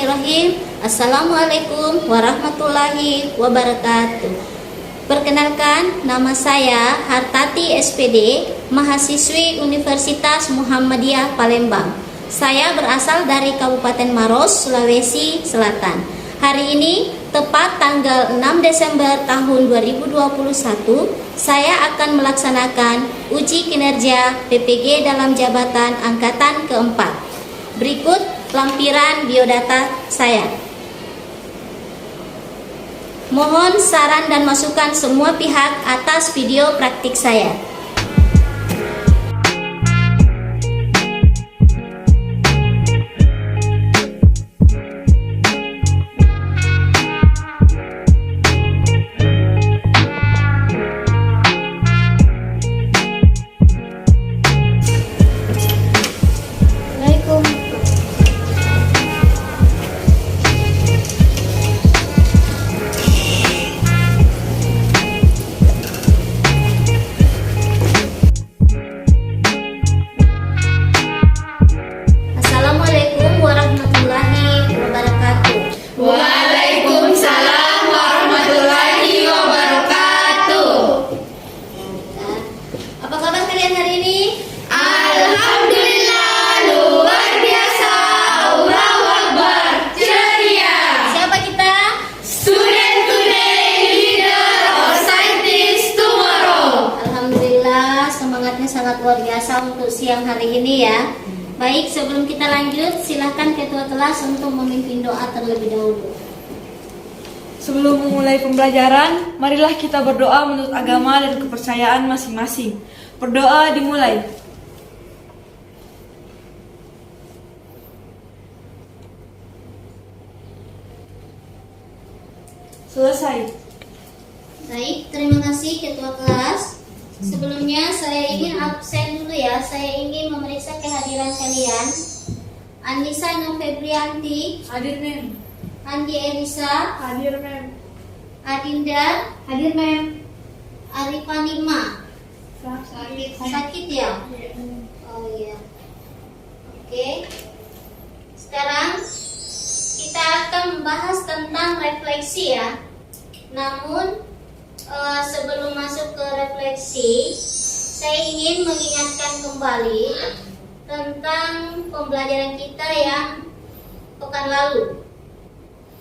Bismillahirrahmanirrahim. Assalamualaikum warahmatullahi wabarakatuh. Perkenalkan, nama saya Hartati SPD, mahasiswi Universitas Muhammadiyah Palembang. Saya berasal dari Kabupaten Maros, Sulawesi Selatan. Hari ini, tepat tanggal 6 Desember tahun 2021, saya akan melaksanakan uji kinerja PPG dalam jabatan angkatan keempat. Berikut lampiran biodata saya. Mohon saran dan masukan semua pihak atas video praktik saya. Sangat luar biasa untuk siang hari ini ya. Baik, sebelum kita lanjut, silahkan ketua kelas untuk memimpin doa terlebih dahulu. Sebelum memulai pembelajaran, marilah kita berdoa menurut agama dan kepercayaan masing-masing. Berdoa dimulai. Selesai. Baik, terima kasih ketua kelas. Sebelumnya saya ingin absen dulu ya. Saya ingin memeriksa kehadiran kalian. Anissa Novembrianti, Hadir, Mem. Andi Elisa, Hadir, Mem. Adinda, Hadir, Mem. Arifanima. Sakit. Sakit ya? Oh iya. Oke. Sekarang kita akan membahas tentang refleksi ya. Namun sebelum masuk ke refleksi, saya ingin mengingatkan kembali tentang pembelajaran kita yang pekan lalu.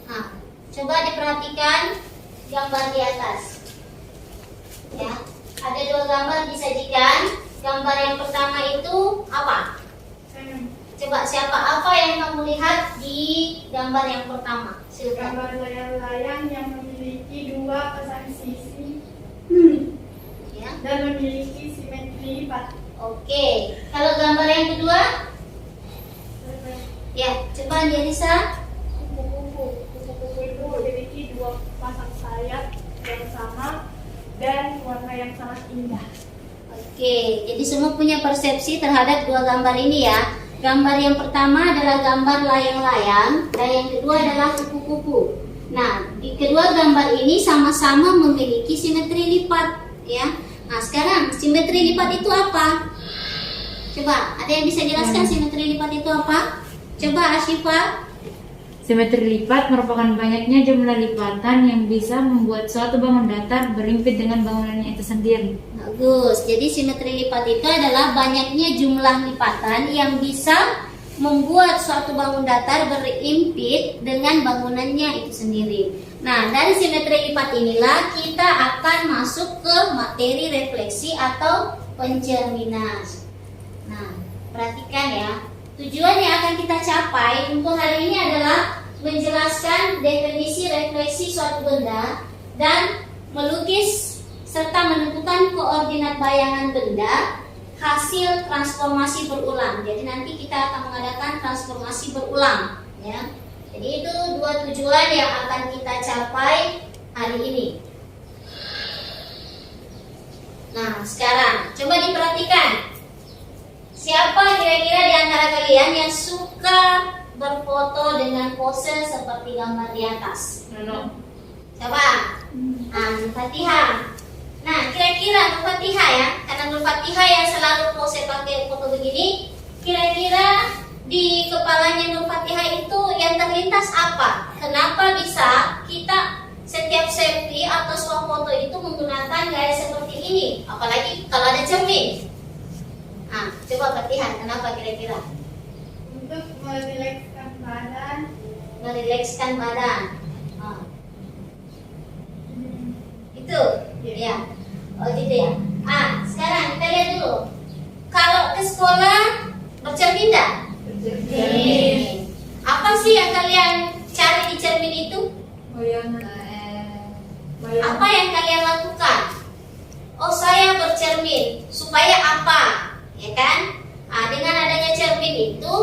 Nah, coba diperhatikan gambar di atas. Ya, ada dua gambar disajikan. Gambar yang pertama itu apa? Coba apa yang kamu lihat di gambar yang pertama? Silakan. Gambar layang-layang yang memiliki dua pasang sisi Ya. dan memiliki simetri lipat. Oke, kalau gambar yang kedua, ya, coba Anissa. Kupu-kupu itu memiliki dua pasang sayap yang sama dan warna yang sangat indah. Oke, jadi semua punya persepsi terhadap dua gambar ini ya. Gambar yang pertama adalah gambar layang-layang dan yang kedua adalah kupu-kupu. Nah, di kedua gambar ini sama-sama memiliki simetri lipat ya. Nah, sekarang simetri lipat itu apa? Coba, ada yang bisa jelaskan simetri lipat itu apa? Coba Asyifa. Simetri lipat merupakan banyaknya jumlah lipatan yang bisa membuat suatu bangunan datar berimpit dengan bangunannya itu sendiri. Bagus. Jadi simetri lipat itu adalah banyaknya jumlah lipatan yang bisa membuat suatu bangunan datar berimpit dengan bangunannya itu sendiri. Nah, dari simetri lipat inilah kita akan masuk ke materi refleksi atau pencerminan. Nah, perhatikan ya. Tujuan yang akan kita capai untuk hari ini adalah menjelaskan definisi refleksi suatu benda dan melukis serta menentukan koordinat bayangan benda hasil transformasi berulang. Jadi nanti kita akan mengadakan transformasi berulang ya. Jadi itu dua tujuan yang akan kita capai hari ini. Nah, sekarang coba diperhatikan. Siapa kira-kira di antara kalian yang suka berfoto dengan pose seperti gambar di atas? Coba. Nah, Fatihah. Nah, kira-kira Nur Fatihah ya, karena Nur Fatihah yang selalu pose pakai foto begini, kira-kira di kepalanya Nur Fatihah itu yang terlintas apa? Kenapa bisa kita setiap selfie atau swafoto itu menggunakan gaya seperti ini? Apalagi kalau ada cermin. Nah, coba Fatihah, kenapa kira-kira? Untuk merilekskan badan. Merilekskan badan. Ah. Itu, ya. Oh gitu ya. Sekarang kita lihat dulu. Kalau ke sekolah bercermin enggak? Bercermin. Apa sih yang kalian cari di cermin itu? Apa yang kalian lakukan? Oh, saya bercermin supaya apa? Ya kan? Dengan adanya cermin itu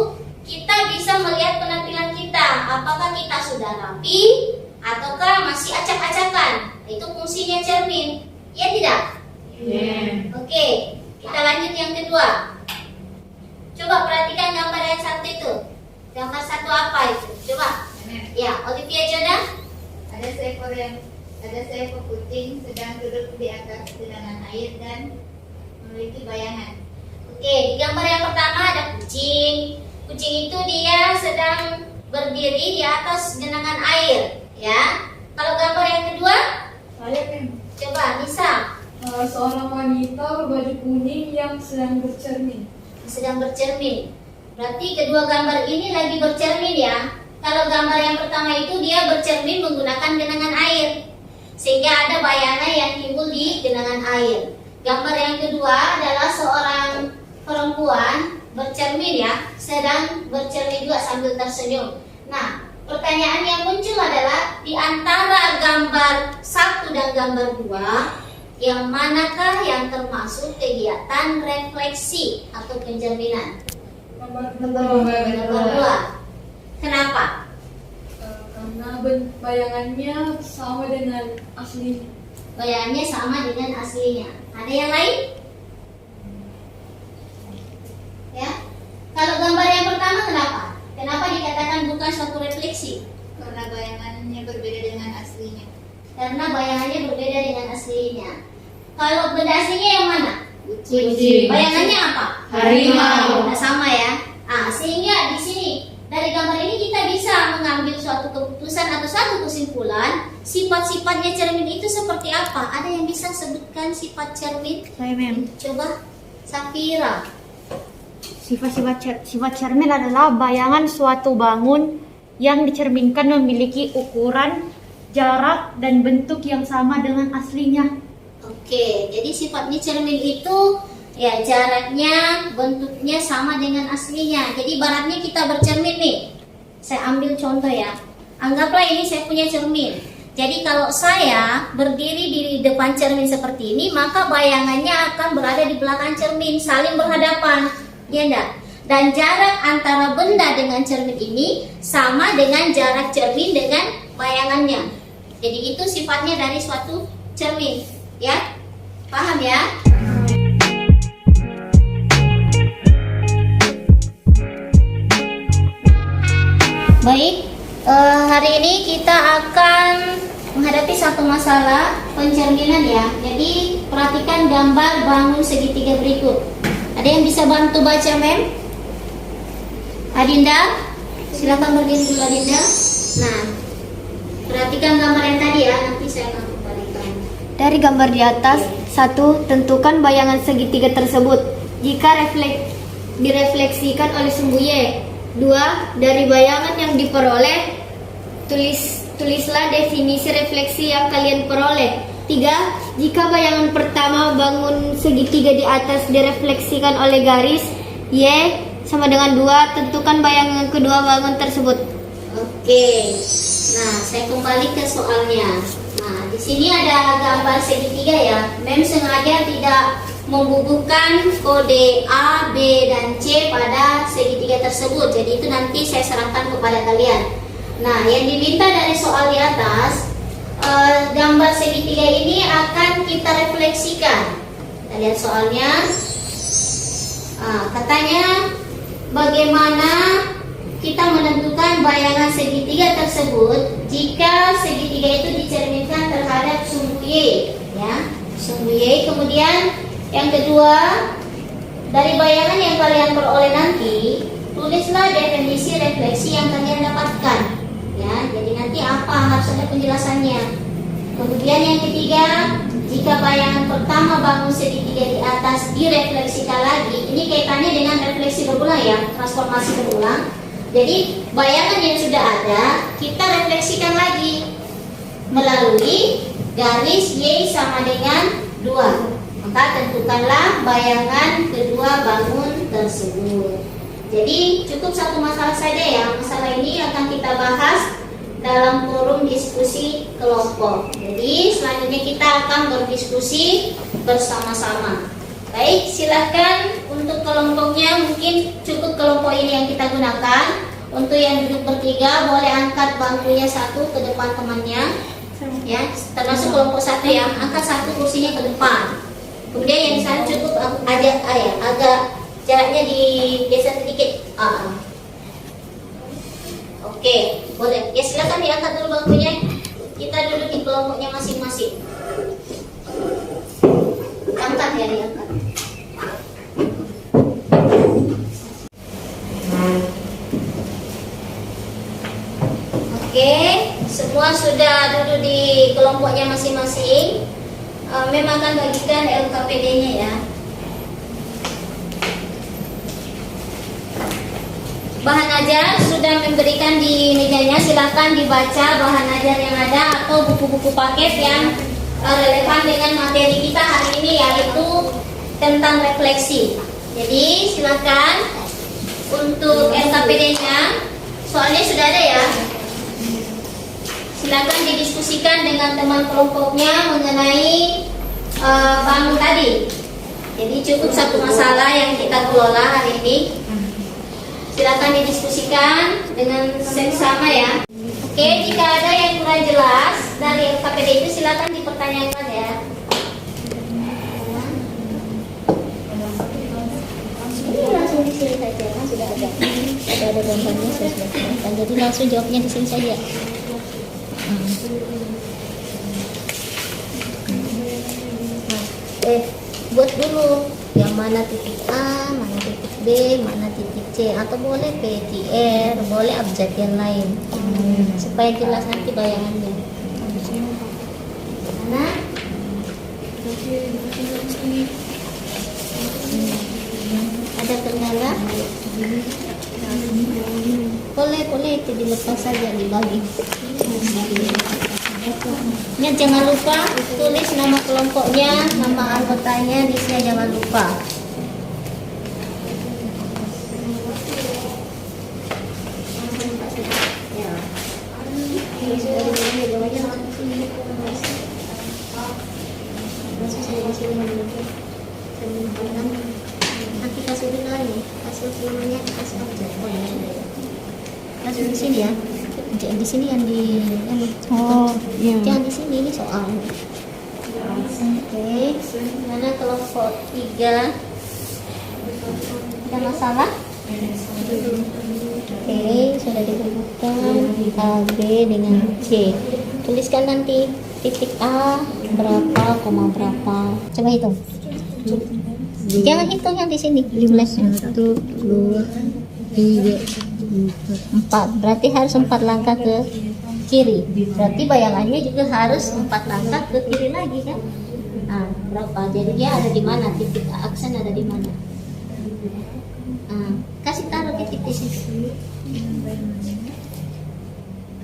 kita bisa melihat penampilan kita. Apakah kita sudah rapi ataukah masih acak-acakan? Itu fungsinya cermin. Ya tidak? Oke, kita lanjut yang kedua. Coba perhatikan gambar yang satu itu. Gambar satu apa itu? Coba. Ya, Olivia Joda. Ada seekor kucing sedang duduk di atas genangan air dan memiliki bayangan. Oke, di gambar yang pertama ada kucing. Kucing itu dia sedang berdiri di atas genangan air, ya. Kalau gambar yang kedua, coba Nisa. Seorang wanita berbaju kuning yang sedang bercermin. Sedang bercermin. Berarti kedua gambar ini lagi bercermin ya. Kalau gambar yang pertama itu dia bercermin menggunakan genangan air, sehingga ada bayangan yang timbul di genangan air. Gambar yang kedua adalah seorang perempuan bercermin ya, sedang bercermin juga sambil tersenyum. Nah, pertanyaan yang muncul adalah di antara gambar 1 dan gambar 2, yang manakah yang termasuk kegiatan refleksi atau pencerminan? Nomor 2. Kenapa? Karena bayangannya sama dengan aslinya. Bayangannya sama dengan aslinya. Ada yang lain? Ya. Kalau gambar yang pertama kenapa? Kenapa dikatakan bukan suatu refleksi? Karena bayangannya berbeda dengan aslinya. Karena bayangannya berbeda dengan aslinya. Kalau benda aslinya yang mana? Kucing. Bayangannya apa? Harimau. Nah, sama ya. Sehingga di sini dari gambar ini kita bisa mengambil suatu keputusan atau suatu kesimpulan sifat-sifatnya cermin itu seperti apa. Ada yang bisa sebutkan sifat cermin? Saya mem. Coba Safira. Sifat cermin adalah bayangan suatu bangun yang dicerminkan memiliki ukuran, jarak, dan bentuk yang sama dengan aslinya. Oke, jadi sifatnya cermin itu ya jaraknya, bentuknya sama dengan aslinya. Jadi ibaratnya kita bercermin nih. Saya ambil contoh ya. Anggaplah ini saya punya cermin. Jadi kalau saya berdiri di depan cermin seperti ini, maka bayangannya akan berada di belakang cermin, saling berhadapan. Ya enggak? Dan jarak antara benda dengan cermin ini sama dengan jarak cermin dengan bayangannya. Jadi itu sifatnya dari suatu cermin. Ya? Paham ya? Baik, hari ini kita akan menghadapi satu masalah pencerminan ya. Jadi perhatikan gambar bangun segitiga berikut. Ada yang bisa bantu baca, Mem? Adinda, silakan berdiri dulu Adinda. Nah, perhatikan gambar yang tadi ya, nanti saya akan kembalikan. Dari gambar di atas, 1. Tentukan bayangan segitiga tersebut jika direfleksikan oleh sumbu Y. 2. Dari bayangan yang diperoleh, tulislah definisi refleksi yang kalian peroleh. 3. Jika bayangan pertama bangun segitiga di atas direfleksikan oleh garis Y sama dengan 2, tentukan bayangan kedua bangun tersebut. Oke. Nah, saya kembali ke soalnya. Nah, di sini ada gambar segitiga ya. Mem sengaja tidak membubuhkan kode A, B, dan C pada segitiga tersebut. Jadi itu nanti saya serahkan kepada kalian. Nah, yang diminta dari soal di atas, gambar segitiga ini akan kita refleksikan. Kita lihat soalnya. Katanya bagaimana kita menentukan bayangan segitiga tersebut jika segitiga itu dicerminkan terhadap sumbu Y, ya, sumbu Y. Kemudian yang kedua, dari bayangan yang kalian peroleh nanti, tulis tulislah definisi refleksi yang kalian dapatkan. Ya, jadi nanti apa harus ada penjelasannya. Kemudian yang ketiga, jika bayangan pertama bangun segitiga di atas direfleksikan lagi, ini kaitannya dengan refleksi berulang ya, transformasi berulang. Jadi bayangan yang sudah ada kita refleksikan lagi melalui garis Y sama dengan 2. Maka tentukanlah bayangan kedua bangun tersebut. Jadi cukup satu masalah saja ya. Masalah ini akan kita bahas dalam forum diskusi kelompok. Jadi selanjutnya kita akan berdiskusi bersama-sama. Baik, silakan untuk kelompoknya mungkin cukup kelompok ini yang kita gunakan. Untuk yang duduk bertiga boleh angkat bangkunya satu ke depan temannya. Ya, termasuk kelompok satu ya, angkat satu kursinya ke depan. Kemudian yang di sana cukup agak jaraknya digeser sedikit. Oke, boleh. Ya silakan diangkat dulu bangkunya. Kita duduk di kelompoknya masing-masing. Angkat ya, diangkat. Oke, semua sudah duduk di kelompoknya masing-masing. Memang akan bagikan LKPD-nya ya. Bahan ajar sudah memberikan di mejanya, silakan dibaca bahan ajar yang ada atau buku-buku paket yang relevan dengan materi kita hari ini, yaitu tentang refleksi. Jadi silakan untuk LKPD-nya, soalnya sudah ada ya. Silakan didiskusikan dengan teman kelompoknya mengenai bangun tadi. Jadi cukup satu masalah yang kita kelola hari ini. Silakan didiskusikan dengan seksama ya. Oke, jika ada yang kurang jelas dari LKPD itu silakan dipertanyakan ya. Ini langsung di sini saja, kan sudah ada gambarnya, saya sudah silakan. Jadi langsung jawabnya di sini saja. Buat dulu yang mana titik A, mana titik B, mana titik C, atau boleh PTR, boleh abjad yang lain, supaya jelas nanti bayangannya. Mana? Ada kendala? Boleh itu dilepas saja, dibagi. Ingat jangan lupa tulis nama kelompoknya, nama anggotanya di sini, jangan lupa. Nanti kasih dulu ini, kasih namanya, kasih objek. Langsung di sini ya. Jangan di sini yang di jangan di sini, ini soal. Oke, mana kelompok 3? Ada masalah? Oke, sudah ditentukan A, B dengan C. Tuliskan nanti titik A berapa, koma berapa. Coba hitung. Jangan hitung yang di sini. 1, 2, 3, 4. Berarti harus 4 langkah ke kiri. Berarti bayangannya juga harus 4 langkah ke kiri lagi kan? Nah, berapa? Jadi dia ada di mana? Titik aksen ada di mana? Nah, kasih taruh titik di situ.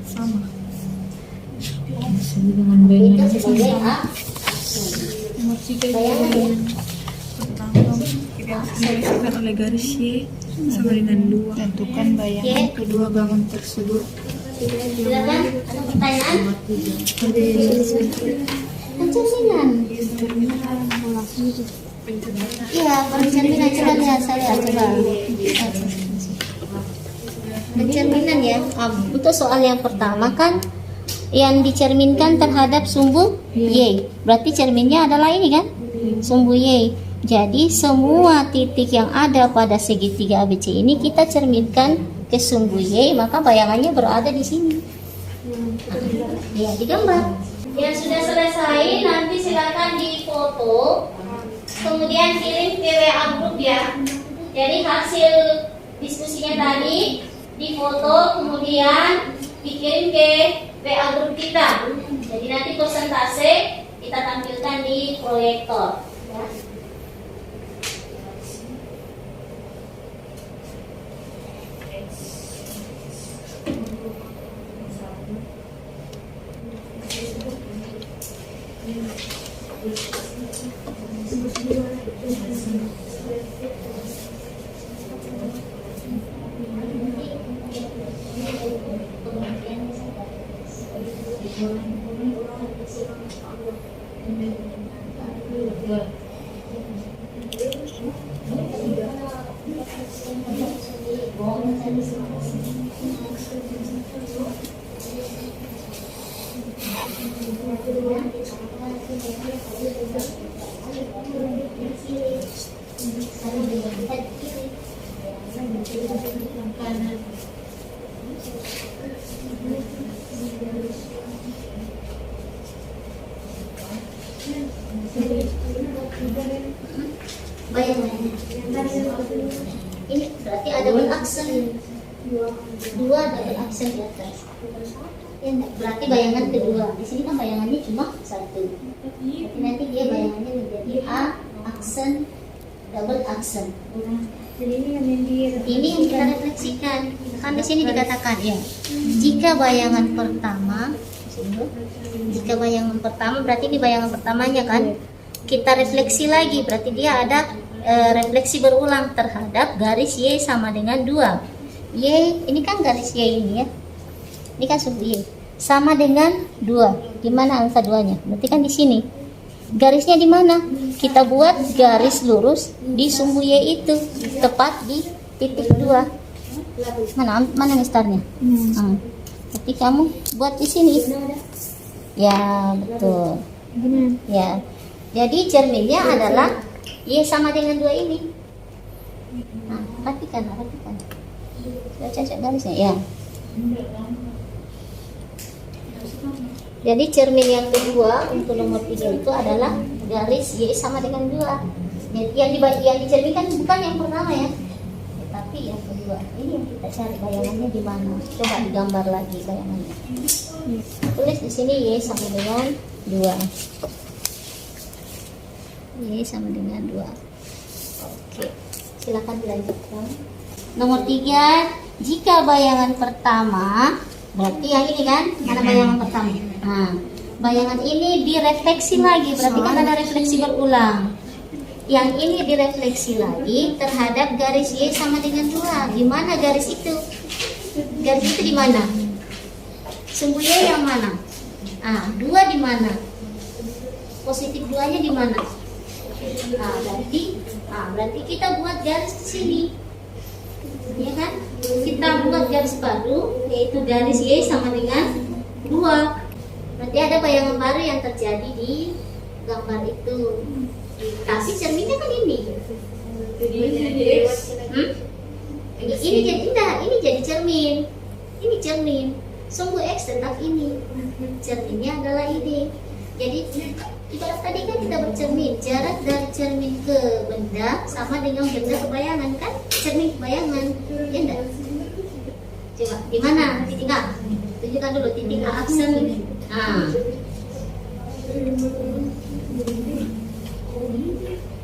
Sama. Dengan bayangan Itu sebagai A. Bayangan ya. Pertama, direalisasikan oleh garis Y sama dengan 2. Tentukan bayangan kedua bangun tersebut. Silakan, ada pertanyaan? Pencerminan. Iya, pencerminan coba lihat saya coba. Pencerminan ya. Untuk soal yang pertama kan yang dicerminkan terhadap sumbu Y. Berarti cerminnya adalah ini kan? Sumbu Y. Jadi semua titik yang ada pada segitiga ABC ini kita cerminkan ke sumbu Y, maka bayangannya berada di sini. Ya, digambar. Yang sudah selesai nanti silakan difoto, kemudian kirim ke WA grup ya. Jadi hasil diskusinya tadi difoto kemudian dikirim ke WA grup kita. Jadi nanti persentase kita tampilkan di proyektor. Ya. Bayangannya. Ini berarti ada double aksen. Dua double aksen di atas. Ya, enggak? Berarti bayangan kedua. Di sini kan bayangannya cuma satu. Berarti nanti dia bayangannya menjadi A aksen double aksen. Ini yang kita refleksikan. Kan di sini dikatakan ya. Jika bayangan pertama berarti ini bayangan pertamanya kan. Kita refleksi lagi, berarti dia ada refleksi berulang terhadap garis Y sama dengan 2. Y, ini kan garis Y ini ya. Ini kan sumbu Y. Sama dengan 2. Di mana angka 2-nya? Berarti kan di sini. Garisnya di mana? Kita buat garis lurus di sumbu Y itu, tepat di titik 2. Mana mistarnya? Berarti kamu buat di sini. Ya, betul. Ya. Jadi cerminnya adalah Y sama dengan 2 ini. Nah, perhatikan. Baca garisnya ya. Jadi cermin yang kedua untuk nomor 3 itu adalah garis Y sama dengan 2. Yang dicerminkan bukan yang pertama ya, tapi yang kedua. Ini yang kita cari bayangannya di mana. Coba digambar lagi bayangannya. Tulis di sini Y sama dengan 2. Y sama dengan 2. Oke, silakan dilanjutkan. Nomor 3, jika bayangan pertama, berarti yang ini kan, mana bayangan pertama? Nah, bayangan ini direfleksi lagi, berarti kan ada refleksi berulang. Yang ini direfleksi lagi terhadap garis Y sama dengan 2. Di mana garis itu? Garis itu di mana? Sumbu Y yang mana? 2 di mana? Positif 2-nya di mana? Berarti kita buat garis di sini, ya kan? Kita buat garis baru, yaitu garis Y sama dengan 2. Berarti ada bayangan baru yang terjadi di gambar itu. Tapi cerminnya kan ini. Ini jadi enggak, ini jadi cermin. Ini cermin. Sumbu X tetap ini. Cerminnya adalah ini. Jadi ibarat tadi kan kita bercermin, jarak dari cermin ke benda sama dengan benda ke bayangan kan? Cermin ke bayangan, ya enggak? Coba di mana titik A? Tunjukkan dulu titik A aksen ini.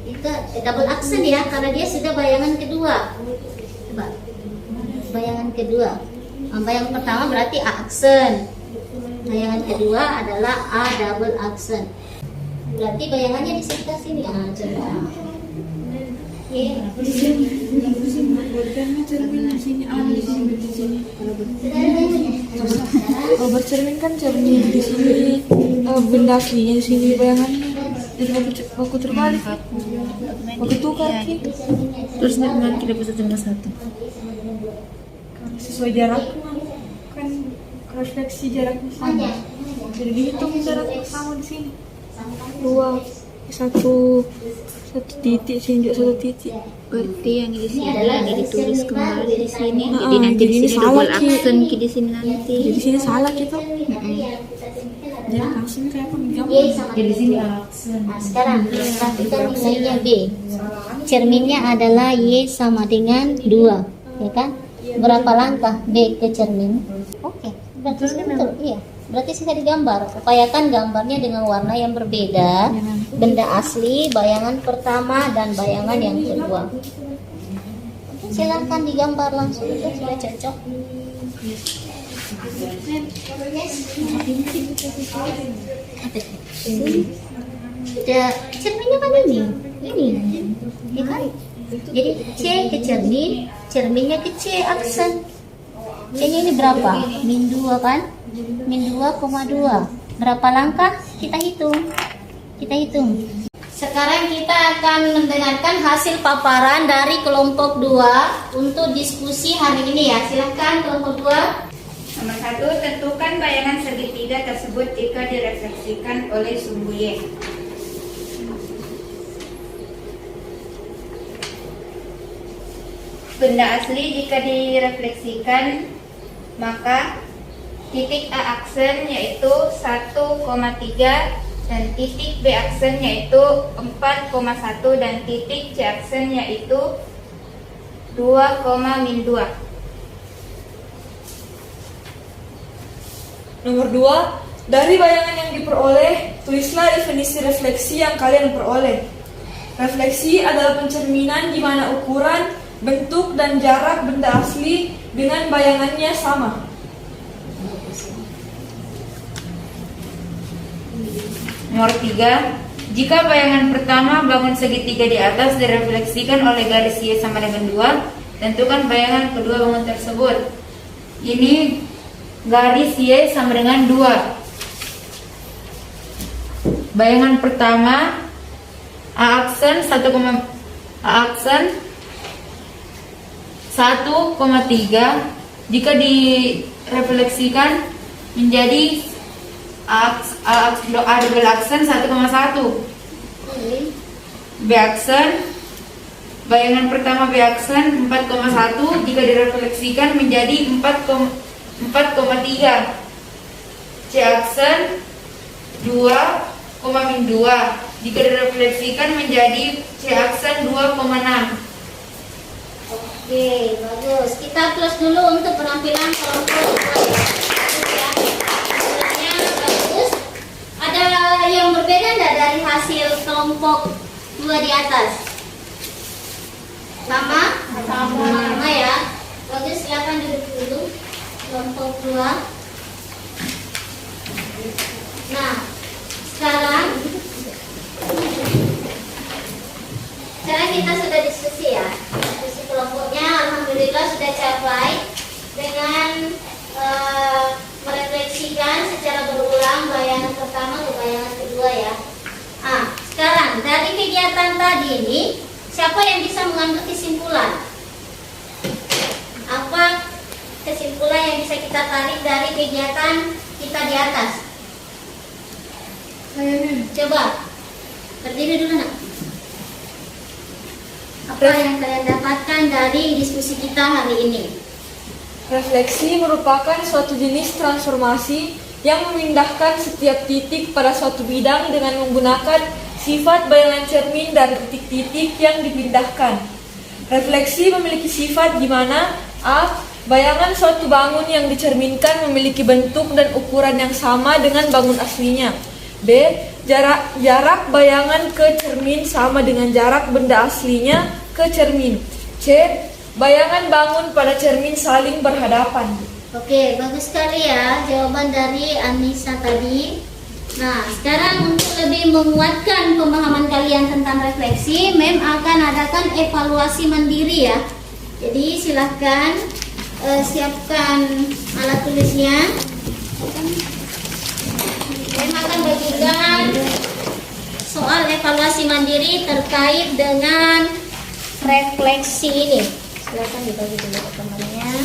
Itu double aksen ya, karena dia sudah bayangan kedua. Coba bayangan kedua. Bayangan pertama berarti A aksen. Bayangan kedua adalah A double aksen. Berarti bayangannya di sekitar sini. Coba. Kalau bercermin kan cermin di sini, benda aslinya di sini bayangannya. Jadi aku terbalik, aku tukar ki. Terus nanti kita bisa cuma 1. Sesuai jaraknya kan refleksi jaraknya sama. Jadi dihitung jaraknya sama di sini. 1 titik sini juga 1 titik. Berarti yang di sini lagi ditulis kembali di sini. Jadi Jadi nanti di ini sini salah, double Ki. aksen di sini nanti. Jadi sini salah kita. Jadi langsung kayak apa? Y sama Jadi dengan sini 2. aksen. Sekarang perhatikan nilainya B. Cerminnya adalah Y sama dengan 2, ya kan? Berapa langkah B ke cermin? Oke, berarti betul. Iya, berarti sisa digambar. Upayakan gambarnya dengan warna yang berbeda. Benda asli, bayangan pertama dan bayangan yang kedua. Oke, silakan digambar langsung itu sudah cocok. Cerminnya kan ini, ya kan? Jadi C ke cermin, cerminnya ke C aksen. C-nya ini berapa? Min 2 kan? Min 2,2. Berapa langkah? Kita hitung. Sekarang kita akan mendengarkan hasil paparan dari kelompok 2 untuk diskusi hari ini ya. Silahkan kelompok 2. Nomor 1, tentukan bayangan segitiga tersebut jika direfleksikan oleh sumbu Y. Benda asli jika direfleksikan, maka titik A aksen yaitu 1,3 dan titik B aksen yaitu 4,1 dan titik C aksen yaitu 2,-2. Nomor 2, dari bayangan yang diperoleh, tulislah definisi refleksi yang kalian peroleh. Refleksi adalah pencerminan di mana ukuran, bentuk, dan jarak benda asli dengan bayangannya sama. Nomor 3, jika bayangan pertama bangun segitiga di atas direfleksikan oleh garis Y sama dengan 2, tentukan bayangan kedua bangun tersebut. Ini garis Y sama dengan 2. Bayangan pertama A aksen 1,3 jika direfleksikan menjadi A double aksen 1,1. B aksen, bayangan pertama B aksen 4,1 jika direfleksikan menjadi 4,3. C aksen 2,-2 jika direfleksikan menjadi C aksen 2,6. Oke, bagus. Kita close dulu untuk penampilan kelompok 2 ya. Bagus ya. Hasilnya bagus. Ada yang berbeda enggak dari hasil kelompok 2 di atas? Sama? Sama ya. Bagus, silakan duduk dulu. Kelompok 2. Nah, sekarang kita sudah diskusi ya. Diskusi kelompoknya alhamdulillah sudah capai dengan merefleksikan secara berulang bayangan pertama ke bayangan kedua ya. Sekarang dari kegiatan tadi ini siapa yang bisa mengambil kesimpulan? Apa kesimpulan yang bisa kita tarik dari kegiatan kita di atas? Coba berdiri dulu nak. Apa yang kalian dapatkan dari diskusi kita hari ini? Refleksi merupakan suatu jenis transformasi yang memindahkan setiap titik pada suatu bidang dengan menggunakan sifat bayangan cermin dari titik-titik yang dipindahkan. Refleksi memiliki sifat di mana A. Bayangan suatu bangun yang dicerminkan memiliki bentuk dan ukuran yang sama dengan bangun aslinya. B. Jarak bayangan ke cermin sama dengan jarak benda aslinya ke cermin. C. Bayangan bangun pada cermin saling berhadapan. Oke, bagus sekali ya jawaban dari Anissa tadi. Nah, sekarang untuk lebih menguatkan pemahaman kalian tentang refleksi, MEM akan adakan evaluasi mandiri ya. Jadi silahkan siapkan alat tulisnya. MEM akan bagikan soal evaluasi mandiri terkait dengan refleksi ini. Silakan dibagi dulu ke temannya.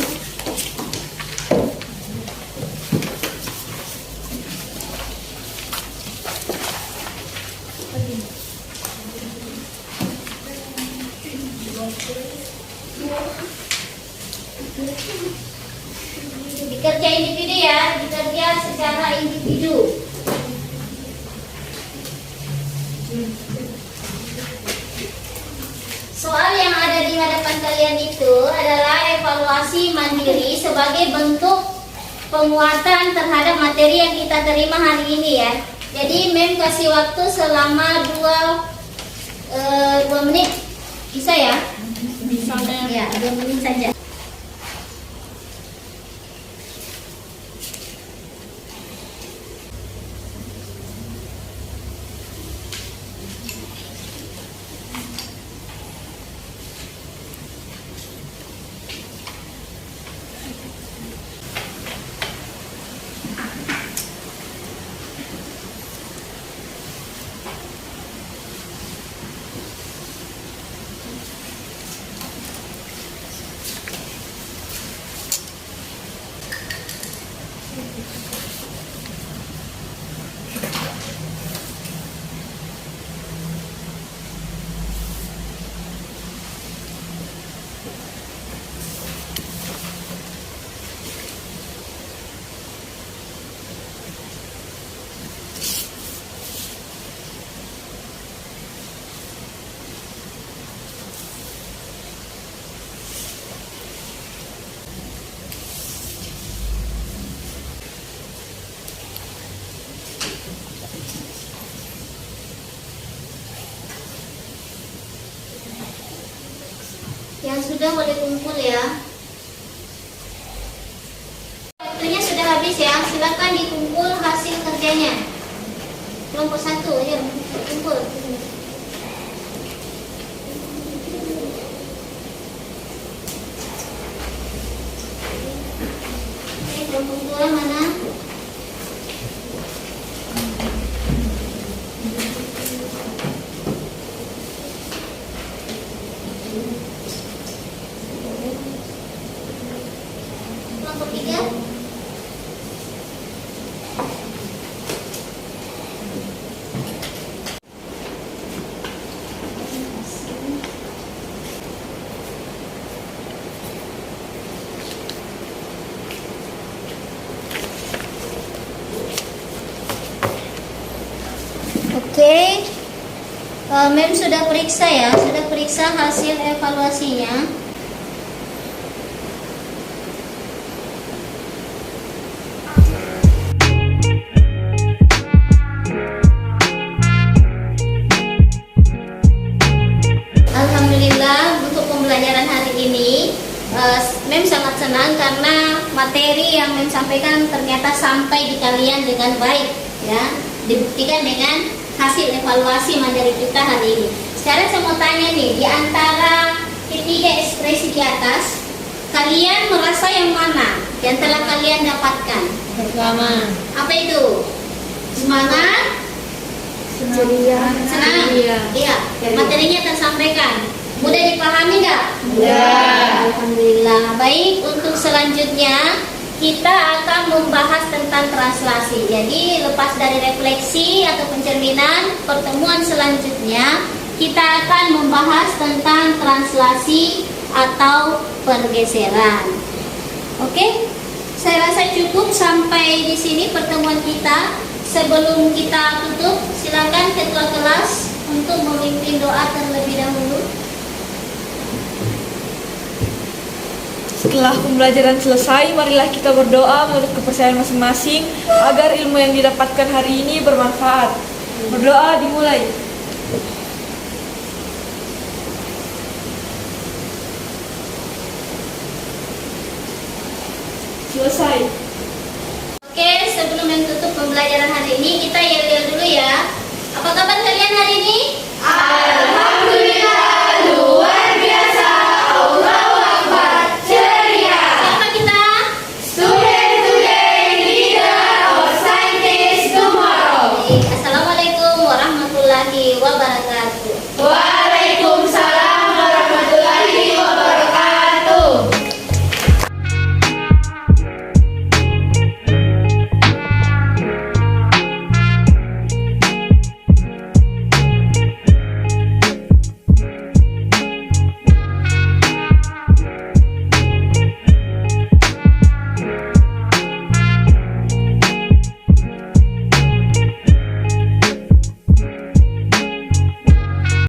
Dikerja individu ya, dikerja secara individu. Soal yang ada di hadapan kalian itu adalah evaluasi mandiri sebagai bentuk penguatan terhadap materi yang kita terima hari ini ya. Jadi Mem kasih waktu selama 2 menit. Bisa ya? Bisa. Ya, 2 menit saja. Yang sudah boleh kumpul ya. Waktunya sudah habis ya. Silakan dikumpul hasil kerjanya. Kelompok 1 ya, kumpul. Oke, kelompok 2 mana? Kelompok 3. Oke, Mem sudah periksa ya, sudah periksa hasil evaluasinya. Alhamdulillah untuk pembelajaran hari ini Mem sangat senang karena materi yang Mem sampaikan ternyata sampai di kalian dengan baik ya, dibuktikan dengan hasil evaluasi mandiri kita hari ini. Sekarang saya mau tanya nih, di antara ketiga ekspresi di atas, kalian merasa yang mana yang telah kalian dapatkan? Pertama, Apa itu? Semangat? Senang? Iya. Materinya tersampaikan. Mudah dipahami nggak? Mudah. Alhamdulillah. Baik, untuk selanjutnya kita akan membahas tentang translasi. Jadi lepas dari refleksi atau pencerminan, pertemuan selanjutnya kita akan membahas tentang translasi atau pergeseran. Oke? Saya rasa cukup sampai di sini pertemuan kita. Sebelum kita tutup, silakan ketua kelas untuk memimpin doa terlebih dahulu. Setelah pembelajaran selesai, marilah kita berdoa menurut kepercayaan masing-masing agar ilmu yang didapatkan hari ini bermanfaat. Berdoa dimulai. Selesai. Oke, sebelum yang tutup pembelajaran hari ini, kita yel-yel dulu ya. Apa kabar